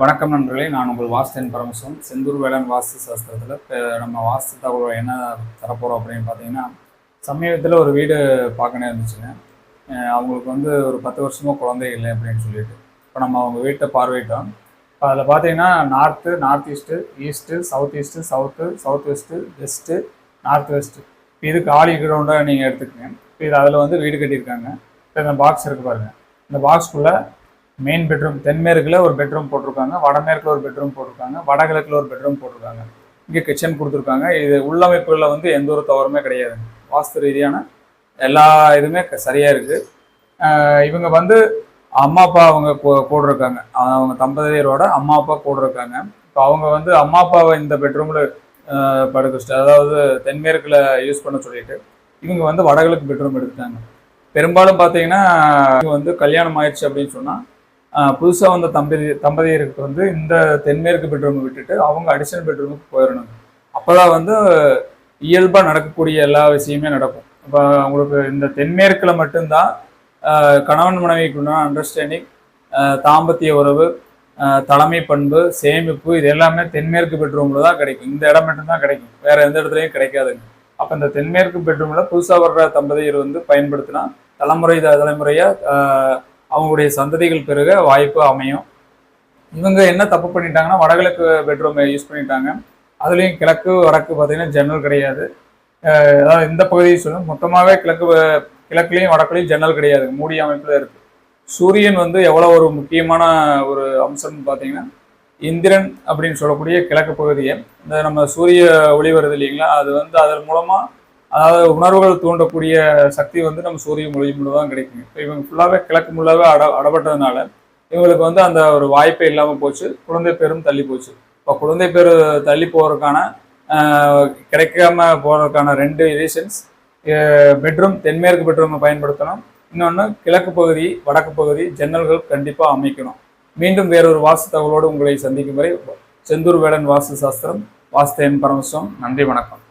வணக்கம் நண்பர்களே, நான் உங்கள் வாஸ்தன் பரமசிவம். செந்தூர் வேளாண் வாஸ்து சாஸ்திரத்தில் நம்ம வாஸ்து தகவல் என்ன தரப்போகிறோம் அப்படின்னு பார்த்தீங்கன்னா, சமீபத்தில் ஒரு வீடு பார்க்கணும் இருந்துச்சுங்க. அவங்களுக்கு வந்து ஒரு 10 வருஷமாக குழந்தை இல்லை அப்படின்னு சொல்லிட்டு. இப்போ நம்ம அவங்க வீட்டை பார்வையிட்டோம். இப்போ அதில் பார்த்தீங்கன்னா north east, east, south east, south west, west, north west. இப்போ இது காலி கிரவுண்டாக நீங்கள் எடுத்துக்கங்க. இப்போ இது அதில் வந்து வீடு கட்டியிருக்காங்க. இப்போ இந்த பாக்ஸ் இருக்குது பாருங்கள். இந்த பாக்ஸ்க்குள்ளே மெயின் பெட்ரூம் தென்மேற்கில் ஒரு பெட்ரூம் போட்டிருக்காங்க, வடமேற்கில் ஒரு பெட்ரூம் போட்டிருக்காங்க, வடகிழக்கில் ஒரு பெட்ரூம் போட்டிருக்காங்க. இங்கே கிச்சன் கொடுத்துருக்காங்க. இது உள்ளமைப்புகளில் வந்து எந்த ஒரு தவறுமே கிடையாது. வாஸ்து ரீதியான எல்லா இதுவுமே சரியாக இருக்குது. இவங்க வந்து அம்மா அப்பா அவங்க கூட இருக்காங்க. அவங்க தம்பதியரோட அம்மா அப்பா கூட இருக்காங்க. இப்போ அவங்க வந்து அம்மா அப்பாவை இந்த பெட்ரூமில் படுக்க வச்சுட்டு, அதாவது தென்மேற்கில் யூஸ் பண்ண சொல்லிட்டு இவங்க வந்து வடகிழக்கு பெட்ரூம் எடுத்துட்டாங்க. பெரும்பாலும் பார்த்தீங்கன்னா இவங்க வந்து கல்யாணம் ஆயிடுச்சு அப்படின்னு சொன்னால் புதுசாக வந்த தம்பதியருக்கு வந்து இந்த தென்மேற்கு பெட்ரூமை விட்டுட்டு அவங்க அடிஷனல் பெட்ரூமுக்கு போயிடணும். அப்போ தான் வந்து இயல்பாக நடக்கக்கூடிய எல்லா விஷயமே நடக்கும். இப்போ உங்களுக்கு இந்த தென்மேற்கில் மட்டும்தான் கணவன் மனைவிக்குண்டான அண்டர்ஸ்டாண்டிங், தாம்பத்திய உறவு, தலைமை பண்பு, சேமிப்பு, இது எல்லாமே தென்மேற்கு பெட்ரூமில் தான் கிடைக்கும். இந்த இடம் மட்டும்தான் கிடைக்கும், வேறு எந்த இடத்துலையும் கிடைக்காதுங்க. அப்போ இந்த தென்மேற்கு பெட்ரூமில் புதுசாக வர்ற தம்பதியர் வந்து பயன்படுத்தினா தலைமுறையாக அவங்களுடைய சந்ததிகள் பெருக வாய்ப்பு அமையும். இவங்க என்ன தப்பு பண்ணிட்டாங்கன்னா, வடகிழக்கு பெட்ரூமை யூஸ் பண்ணிட்டாங்க. அதுலேயும் கிழக்கு வடக்கு பார்த்தீங்கன்னா ஜன்னல் கிடையாது. அதாவது இந்த பகுதியை சொல்லும் மொத்தமாகவே கிழக்குலையும் வடக்குலையும் ஜன்னல் கிடையாது, மூடிய அமைப்பில் இருக்குது. சூரியன் வந்து எவ்வளோ ஒரு முக்கியமான ஒரு அம்சம்னு பார்த்தீங்கன்னா, இந்திரன் அப்படின்னு சொல்லக்கூடிய கிழக்கு பகுதியை இந்த நம்ம சூரிய ஒளி வருது இல்லைங்களா, அது வந்து அதன் மூலமாக அதாவது உணர்வுகள் தூண்டக்கூடிய சக்தி வந்து நம்ம சூரிய மொழி தான் கிடைக்குங்க. இப்போ இவங்க ஃபுல்லாகவே கிழக்கு முள்ளாவே அடப்பட்டதுனால இவங்களுக்கு வந்து அந்த ஒரு வாய்ப்பே இல்லாமல் போச்சு. குழந்தை பேரும் தள்ளி போச்சு. இப்போ குழந்தை பேர் தள்ளி போகிறதுக்கான கிடைக்காம போகிறதுக்கான 2 ரீசன்ஸ், பெட்ரூம் தென்மேற்கு பெட்ரூமை பயன்படுத்தணும், இன்னொன்று கிழக்கு பகுதி வடக்கு பகுதி ஜன்னல்கள் கண்டிப்பாக அமைக்கணும். மீண்டும் வேறொரு வாஸ்து தகவலோடு உங்களை சந்திக்கும் வரை செந்தூர் வேளாண் வாஸ்து சாஸ்திரம், வாஸ்தேன் பரமசிவம். நன்றி, வணக்கம்.